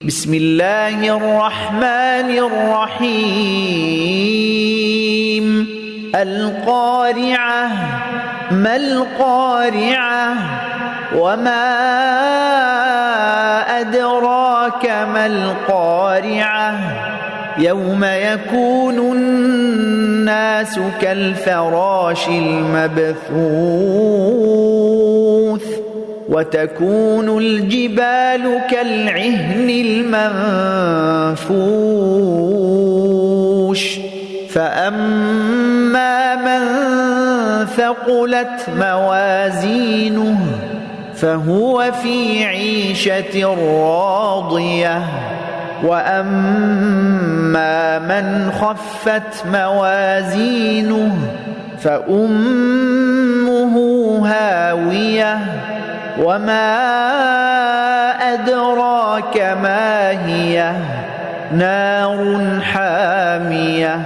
بسم الله الرحمن الرحيم القارعة ما القارعة وما أدراك ما القارعة يوم يكون الناس كالفراش المبثوث وتكون الجبال كالعهن المنفوش فأما من ثقلت موازينه فهو في عيشة راضية وأما من خفت موازينه فأمه هاوية وما أدراك ما هي نار حامية